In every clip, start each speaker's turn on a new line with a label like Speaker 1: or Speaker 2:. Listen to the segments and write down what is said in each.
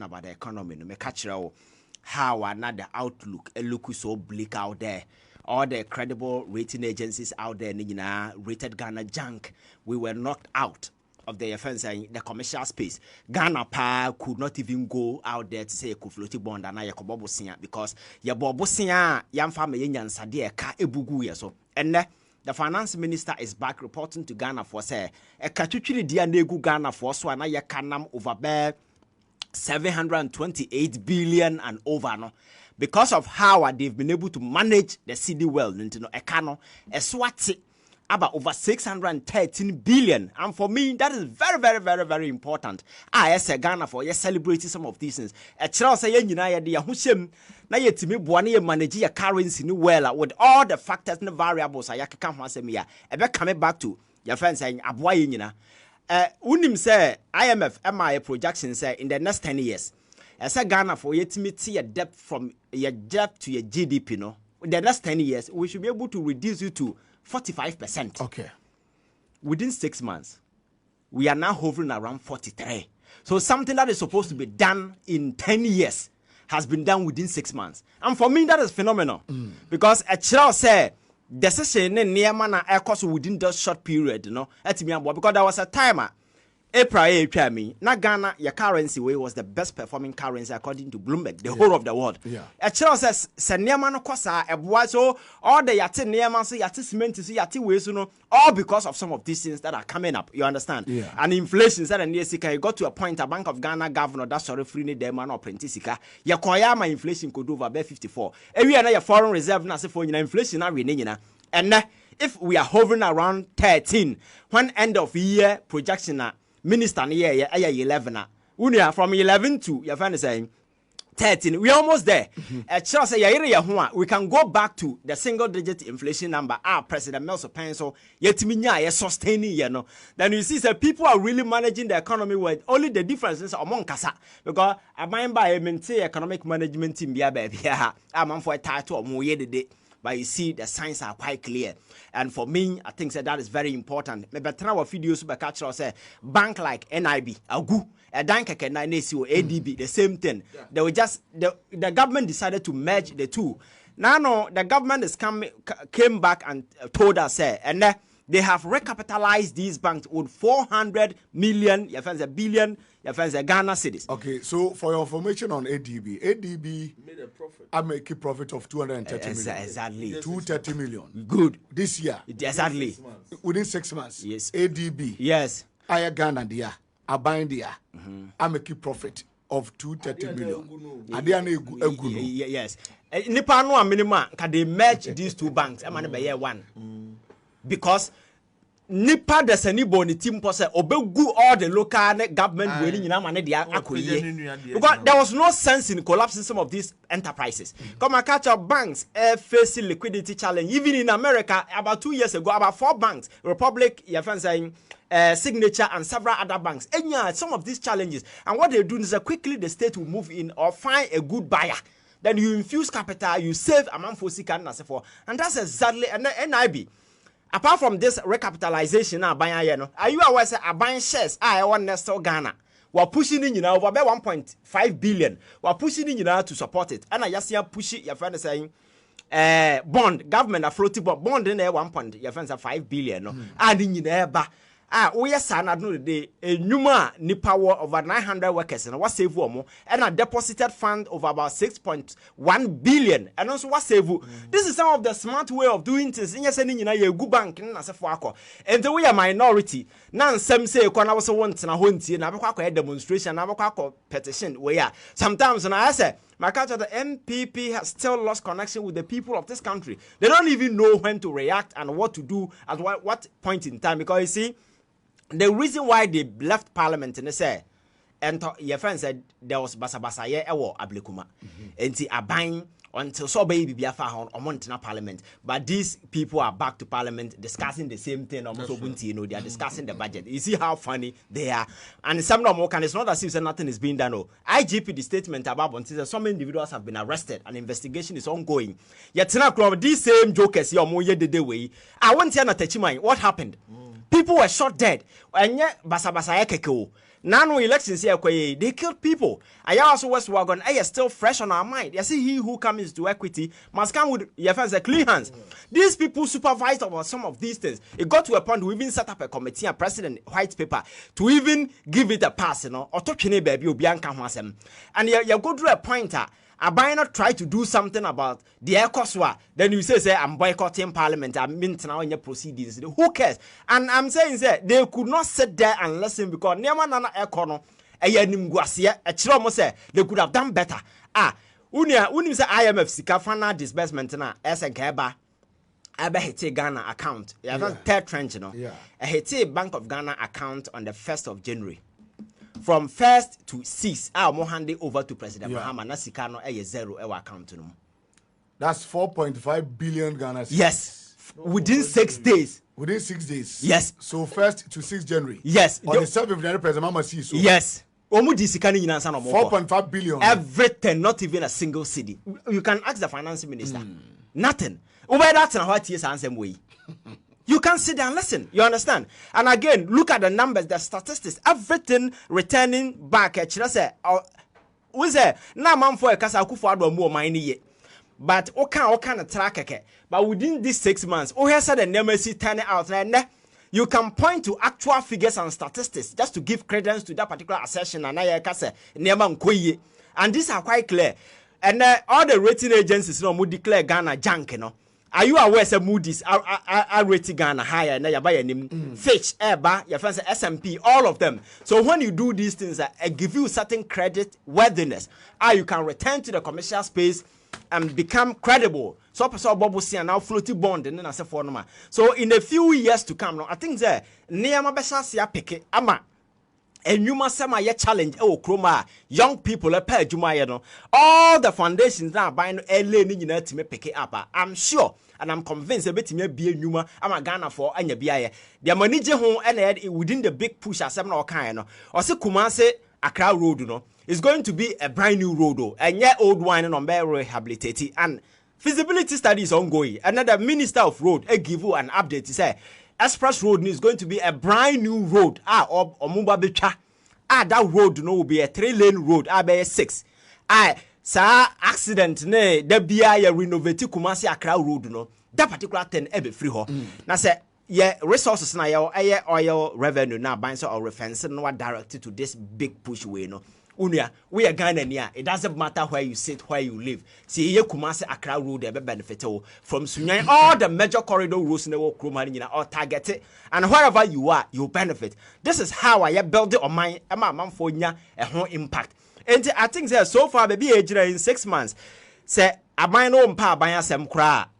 Speaker 1: about the economy. No, me catch how another outlook look so bleak out there. All the credible rating agencies out there, rated Ghana junk. We were knocked out of the offense in the commercial space. Ghana could not even go out there to say floating bond and I bobosia because ya bobosia yam family yan sadie ka ebugu yeso. And the finance minister is back reporting to Ghana for say a katuchiri dia negu Ghana for so na ya kanam over bear 728 billion and over no. Because of how they've been able to manage the city well, into Ekano, a swati about over 613 billion. And for me, that is very, very, very, very important. I say Ghana for celebrating some of these things. A child say Hushem, na yetimi buani manage your currency well with all the factors and variables. I can say me. Ebe coming back to your friend saying Abwa yina. Unim say IMF MI projection say in the next 10 years. As a Ghana for yetimi your debt from your debt to your GDP, no, in the next 10 years, we should be able to reduce it to 45%.
Speaker 2: Okay.
Speaker 1: Within 6 months, we are now hovering around 43. So something that is supposed to be done in 10 years has been done within 6 months. And for me, that is phenomenal. Because a child said, decision near mana air cost within that short period, you know, because there was a timer. April, na Ghana, your currency way was the best performing currency according to Bloomberg, the whole of the world. A child says, Senyaman Kosa, Ebuazo, all the Yati Neaman, Yati Cement, Yati Wesuno, all because of some of these things that are coming up. You understand? And inflation said, and yes, you got to a point, a Bank of Ghana governor that's sorry, free the man or Prentisika. Your Koyama inflation could do over 54. Every another foreign reserve, Nasa for inflation, and if we are hovering around 13, when end of year projection, Minister yeah 11 from 11 to your friend is saying 13 we almost there. We can go back to the single digit inflation number President Melso Pencil yetiminya sustaining then you see that people are really managing the economy with only the differences among kasa because I mind by maintain economic management team baby I'm for a title of more day. But you see, the signs are quite clear. And for me, I think that is very important. Maybe our videos by catch say bank like NIB, Agu, a bank can ADB, the same thing. They were just the government decided to merge the two. Now, the government came back and told us, and they have recapitalized these banks with 400 million, billion, Ghana cedis.
Speaker 2: Okay, so for your information on ADB made a profit. I make a profit of 230 million.
Speaker 1: Exactly.
Speaker 2: 230 million.
Speaker 1: Good.
Speaker 2: This year.
Speaker 1: Exactly.
Speaker 2: Within 6 months.
Speaker 1: Yes.
Speaker 2: ADB.
Speaker 1: Yes.
Speaker 2: I Ghana dia. I bind dia. I make a profit of 230 million.
Speaker 1: Yes. Nipa no minimum can they merge these two banks? I'm gonna year one. Because Nipa the Seniboni team pose obegu all the local government willing because there was no sense in collapsing some of these enterprises. Come and catch up banks facing liquidity challenge. Even in America, about 2 years ago, about 4 banks, Republic, saying Signature and several other banks. And yeah, some of these challenges. And what they do is that quickly the state will move in or find a good buyer. Then you infuse capital, you save amount for sick and for. And that's exactly and NIB. Apart from this recapitalization, are you aware that buying shares? I want Nestle Ghana. We're pushing in over 1.5 billion. We're pushing in to support it. And I just see push it. Your friend is saying, bond government a floating bond in there 1.5 billion. And in there, we are saying that the Numa Nipa over 900 workers and what save more and a deposited fund of about 6.1 billion and also what save. This is some of the smart way of doing things. In your sending a good bank in Nasafako and the way a minority. Now some say when I was once in a hunty and I demonstration, I petition where sometimes when I say my culture, the NPP has still lost connection with the people of this country. They don't even know when to react and what to do at what point in time because you see. The reason why they left parliament and they say, and your friend said there was basa ye ewo ablekuma. Enti abang until so baby be afa on Montana parliament. But these people are back to parliament discussing the same thing. They are discussing the budget. You see how funny they are. And some of them it's not as if nothing is being done. IGP the statement about until some individuals have been arrested. An investigation is ongoing. Yet these same jokers the way. I want to know what happened. People were shot dead. And yet, basa kekeo. Now elections here, they killed people. I also was wagon. I still fresh on our mind. You see, he who comes to equity must come with your friends clean hands. These people supervised over some of these things. It got to a point we even set up a committee, a president white paper to even give it a pass, or to baby Bianca. And you go to a point. I not try to do something about the air cost. Then you say I'm boycotting parliament. I'm now in your proceedings. Who cares? And I'm saying they could not sit there and listen because nana air corner. They could have done better. Unim say IMF Sikafana disbursement na SNKeba. Aba hete Ghana account. Third trench, a hete Bank of Ghana account on the 1st of January. From 1st to 6th, I'll hand it over to President Mahama. Nasikano a zero account.
Speaker 2: That's 4.5 billion Ghana.
Speaker 1: Yes, within 6 days.
Speaker 2: Within 6 days.
Speaker 1: Yes.
Speaker 2: So 1st to 6th January.
Speaker 1: Yes.
Speaker 2: On the 7th of January, President Mahama sees. So.
Speaker 1: Yes.
Speaker 2: 4.5 billion.
Speaker 1: Everything, not even a single city. You can ask the finance minister. Nothing. Over that's what he is answering way. You can sit down, listen. You understand? And again, look at the numbers, the statistics, everything returning back. Was there now man for a casa who for more money? But kind of track. But within these 6 months, has said the numbers turning out. You can point to actual figures and statistics just to give credence to that particular assertion. And these are quite clear. And all the rating agencies would declare Ghana junk, Are you aware that Moody's are rating Ghana higher? Now you buy a name, Fitch, Eba, your friends S&P, all of them. So when you do these things, I give you certain credit worthiness. You can return to the commercial space and become credible. So Bobo see now floating bond and then I say for no. So in a few years to come, I think that near my best see a pick ama. And you must say my challenge. Oh, Chroma, young people, a pair Juma, all the foundations now buying a lane to me pick it up. I'm sure and I'm convinced a bit me be a Numa. I'm a Ghana for and BIA. The manager home and within the big push as seven or kind. Or say Kumase Accra Road, it's going to be a brand new road, and yet old wine and very rehabilitated. And feasibility study is ongoing. Another minister of road give you an update to say. Express Road is going to be a brand new road. Or Mumba Bicha. That road will be a 3-lane road. Be 6. Sa accident ne the BIA renovate Kumasi Accra Road no. That particular 10 ebe free ho. Now say resources na oil revenue now buying so or reference no directed to this big push way no. Unia, we are Ghana near. It doesn't matter where you sit, where you live. See, here Kumasi Accra Road, they benefit from Sunyani, all the major corridor roads in the world, or target it, and wherever you are, you benefit. This is how I build it on my for a whole impact. And I think that so far, maybe in 6 months, say, I buy no pa buy some cra.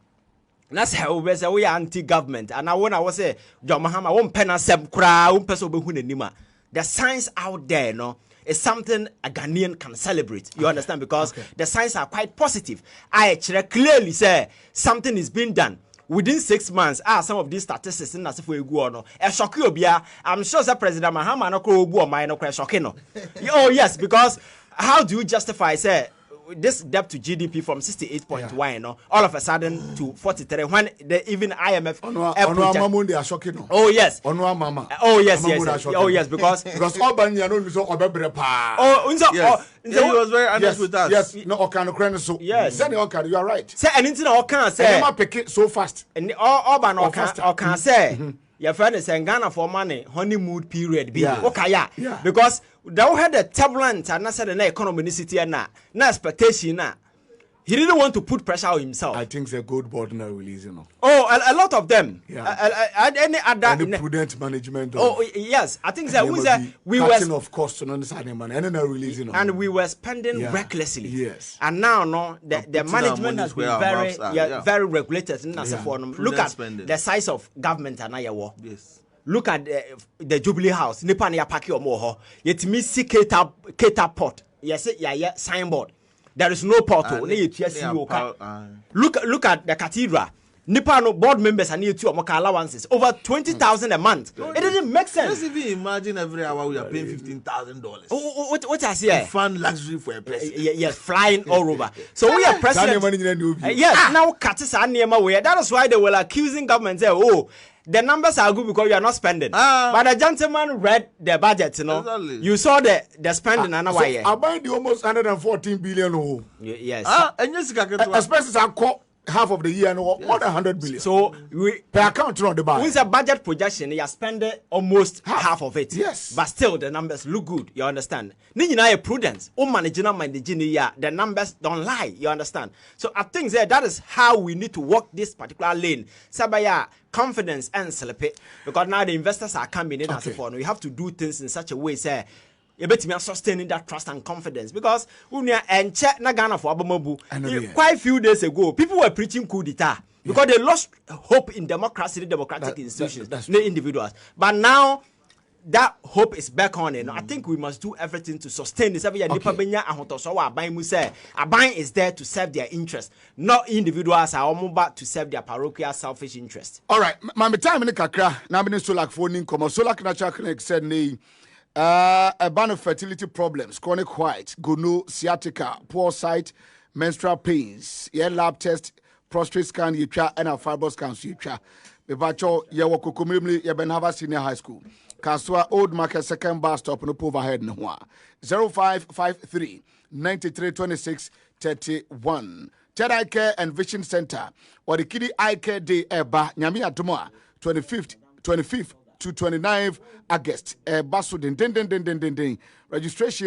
Speaker 1: That's how we say we are anti-government. And I was say, John Mahama won't pen us some cra, nima. The signs out there, no. Is something a Ghanaian can celebrate. You understand? Because the signs are quite positive. I actually clearly say something is being done. Within 6 months, some of these statistics in Nasifo Iguano, a shock you be. I'm sure that President Mahama no ko obu o mine no shock no. Oh yes, because how do you justify say this debt to GDP from 68.1 all of a sudden to 43 when even IMF
Speaker 2: they are shocking.
Speaker 1: Oh yes. Oh yes, oh yes, because
Speaker 2: all Banya no so obebre
Speaker 3: he was very honest with us.
Speaker 2: Yes, no okan so.
Speaker 1: Yes.
Speaker 2: You are right.
Speaker 1: Say anything okan say.
Speaker 2: Never pick it so fast.
Speaker 1: And all ban okan say. Your friend is in Ghana for money, honeymoon period. Okay, because they had a turbulent and I said the economy in the city and na expectation na. He didn't want to put pressure on himself.
Speaker 2: I think the gold board now release,
Speaker 1: Oh, a lot of them.
Speaker 2: Any other prudent management.
Speaker 1: Oh yes, I think that we
Speaker 2: were of cost on understanding money and then releasing.
Speaker 1: And we were spending recklessly.
Speaker 2: Yes.
Speaker 1: And now the management has been very regulated. Look at the size of government and
Speaker 3: yes.
Speaker 1: Look at the Jubilee House. Nipa na yapaki omo. Yet me see Cater port. Yes, signboard. There is no portal. Look at the cathedral. Nipa no board members are near to Omoka allowances over 20,000 a month. It doesn't make sense.
Speaker 3: Let's even imagine every hour we are paying $15,000.
Speaker 1: What I say?
Speaker 3: Fund luxury for a president.
Speaker 1: Yes, flying all over. So we are president. Yes, now Katis and Niema. That is why they were accusing government. Say, oh, the numbers are good because you are not spending. But the gentleman read the budget, you know. Exactly. You saw the spending.
Speaker 2: So I buy the almost 114 billion.
Speaker 1: Yes.
Speaker 3: And yes,
Speaker 2: expenses are half of the year, more than 100 billion.
Speaker 1: So we
Speaker 2: per account on the buy.
Speaker 1: With a budget projection, you are spending almost half of it.
Speaker 2: Yes.
Speaker 1: But still, the numbers look good. You understand? Nina prudence. The numbers don't lie. You understand? So I think that is how we need to walk this particular lane. Sabaya. Confidence and sleep it, because now the investors are coming in as a phone. We have to do things in such a way, say, you better be sustaining that trust and confidence. Because when you and check Nagana for Abamobu, quite a few days ago, people were preaching coup d'etat because they lost hope in democracy, the democratic institutions, the individuals. But now that hope is back on, and I think we must do everything to sustain this. Abang is there to serve their interest, not individuals are almost to serve their parochial selfish interest.
Speaker 2: All right, my time in the kakra. Now, I'm Solak phoning. Come on, Solak Natural Clinic said, a ban of fertility problems, chronic white, gono, sciatica, poor sight, menstrual pains, lab test, prostate scan, and a fibrous cancer. Bebacho, Yawako Kumimli, Yabenhava Senior High School. Kaswa Old Market Second Bus Stop no overhead no 0553 9326 31. Ted Eye Care and Vision Center or the Kiddie Eye Care Day Eba Nyami Atomwa 25th to 29th August. Basu din registration.